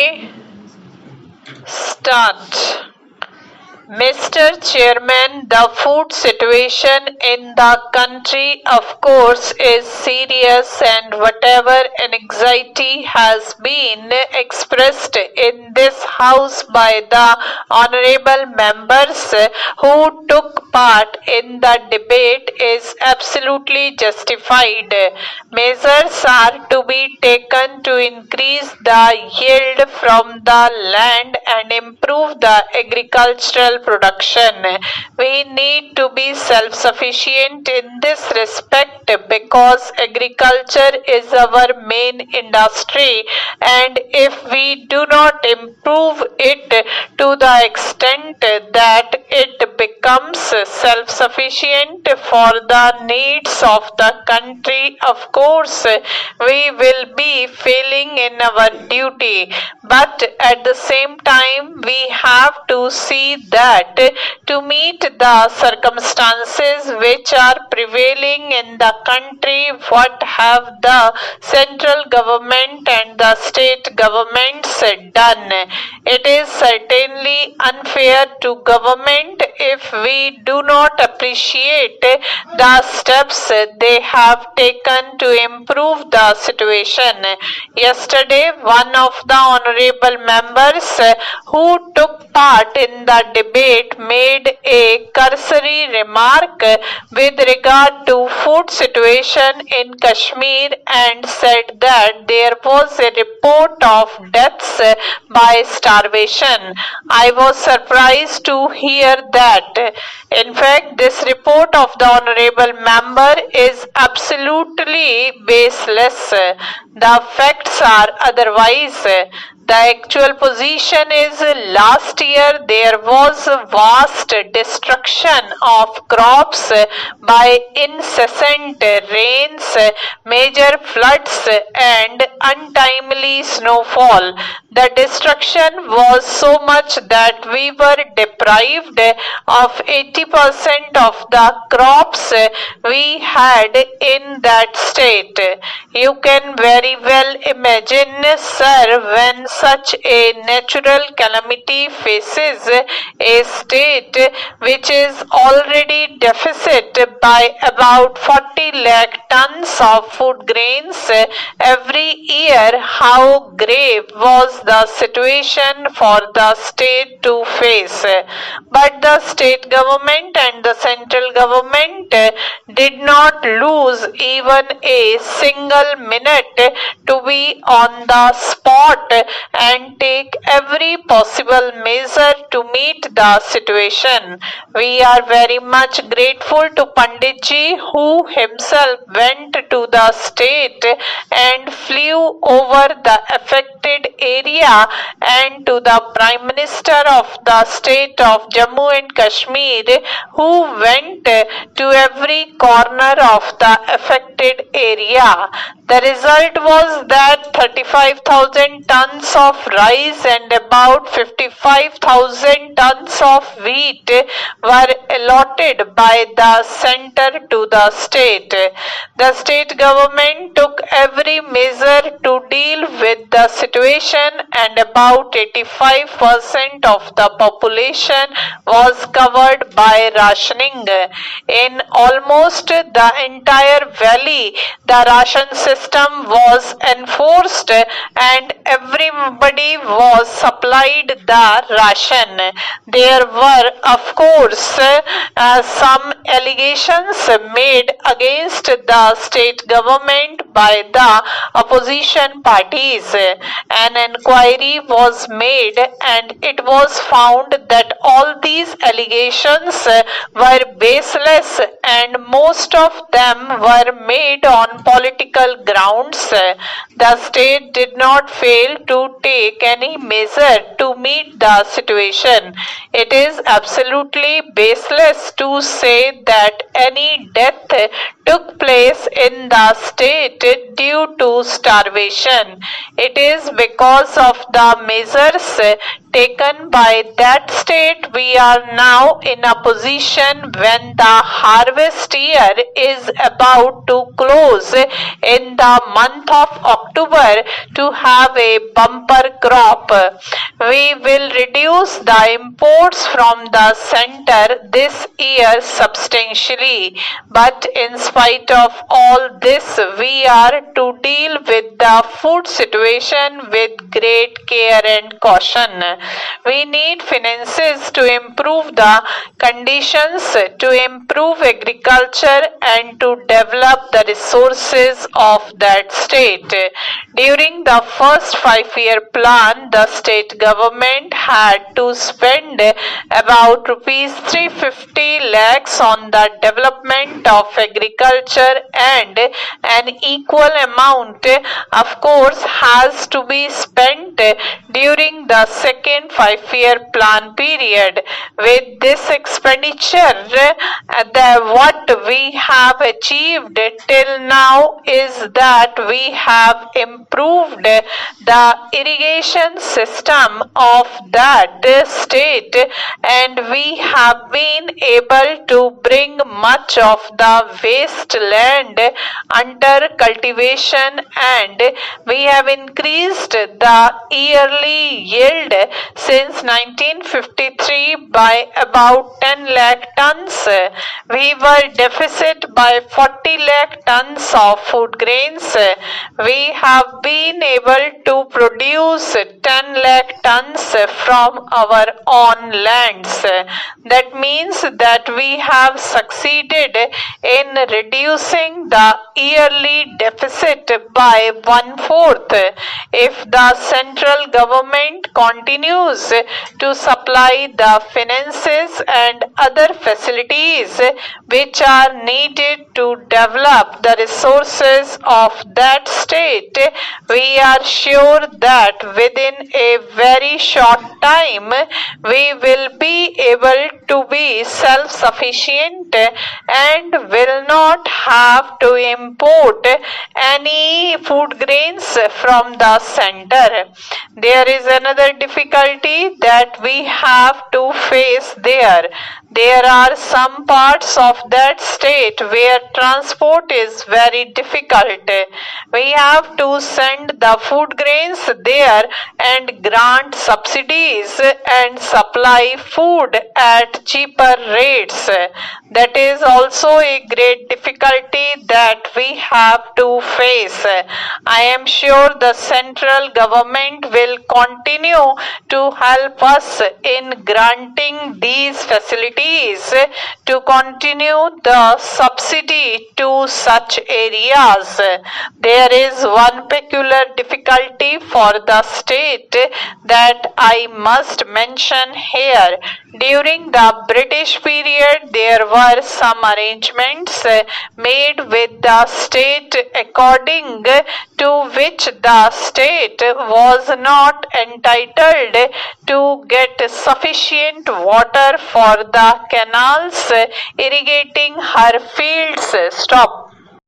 may start. Mr. Chairman, the food situation in the country, of course, is serious, and whatever anxiety has been expressed in this House by the honorable members who took part in the debate is absolutely justified. Measures are to be taken to increase the yield from the land and improve the agricultural production. We need to be self-sufficient in this respect because agriculture is our main industry, and if we do not improve it to the extent that it becomes self-sufficient for the needs of the country, of course we will be failing in our duty. But at the same time, we have to see that to meet the circumstances which are prevailing in the country, what have the central government and the state governments done? It is certainly unfair to government if we do not appreciate the steps they have taken to improve the situation. Yesterday, one of the honorable members who took part in the debate made a cursory remark with regard to food situation in Kashmir and said that there was a report of deaths by starvation. I was surprised to hear that. In fact, this report of the honorable member is absolutely baseless. The facts are otherwise. The actual position is last year there was vast destruction of crops by incessant rains, major floods and untimely snowfall. The destruction was so much that we were deprived of 80% of the crops we had in that state. You can very well imagine, sir, when such a natural calamity faces a state which is already deficit by about 40 lakh tons of food grains every year, how grave was the situation for the state to face. But the state government and the central government did not lose even a single minute to be on the spot and take every possible measure to meet the situation. We are very much grateful to Panditji, who himself went to the state and flew over the affected area, and to the Prime Minister of the state of Jammu and Kashmir, who went to every corner of the affected area. The result was that 35,000 tons of rice and about 55,000 tons of wheat were allotted by the center to the state. The state government took every measure to deal with the situation, and about 85% of the population was covered by rationing. In almost the entire valley, the ration system was enforced and everybody was supplied the ration. There were, of course, some allegations made against the state government by the opposition parties. An inquiry was made and it was found that all these allegations were baseless and most of them were made on political grounds. The state did not fail to take any measure to meet the situation. It is absolutely baseless to say that any death took place in the state due to starvation. It is because because of the measures taken by that state, we are now in a position when the harvest year is about to close in the month of October to have a bumper crop. We will reduce the imports from the center this year substantially, but in spite of all this, we are to deal with the food situation with great care and caution. We need finances to improve the conditions, to improve agriculture and to develop the resources of that state. During the first 5-year plan, the state government had to spend about rupees 350 lakhs on the development of agriculture, and an equal amount of course has to be spent during the second 5-year plan period. With this expenditure, what we have achieved till now is that we have improved the irrigation system of that state, and we have been able to bring much of the wasteland under cultivation, and we have increased the yearly yield since 1953 by about 10 lakh tons. We were deficit by 40 lakh tons of food grains. We have been able to produce 10 lakh tons from our own lands. That means that we have succeeded in reducing the yearly deficit by 1/4. If the central government continues to supply the finances and other facilities which are needed to develop the resources of that state, we are sure that within a very short time we will be able to be self-sufficient and will not have to import any food grains from the center. There is another difficulty that we have to face there. There are some parts of that state where transport is very difficult. We have to send the food grains there and grant subsidies and supply food at cheaper rates. That is also a great difficulty that we have to face. I am sure the central government will continue to help us in granting these facilities to continue the subsidy to such areas. There is one peculiar difficulty for the state that I must mention here. During the British period, there were some arrangements made with the state according to which the state was not entitled to get sufficient water for the canals irrigating her fields. Stop.